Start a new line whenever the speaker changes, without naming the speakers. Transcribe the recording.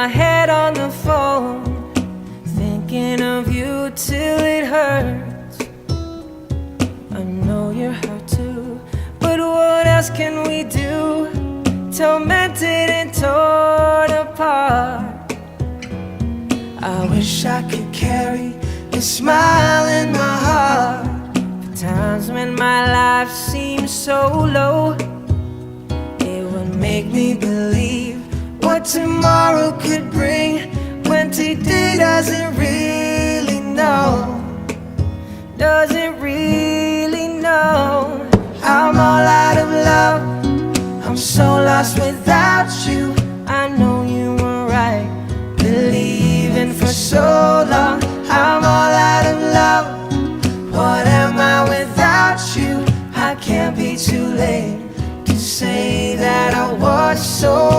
my head on the phone, thinking of you till it hurts. I know you're hurt too, but what else can we do? Tormented and torn apart. I wish I could carry a smile in my heart. For times when my life seems so low, it would make me believe what tomorrow could bring, when today doesn't really know, doesn't really know. I'm all out of love, I'm so lost without you. I know you were right, believing for so long. I'm all out of love, what am I without you? I can't be too late to say that I was so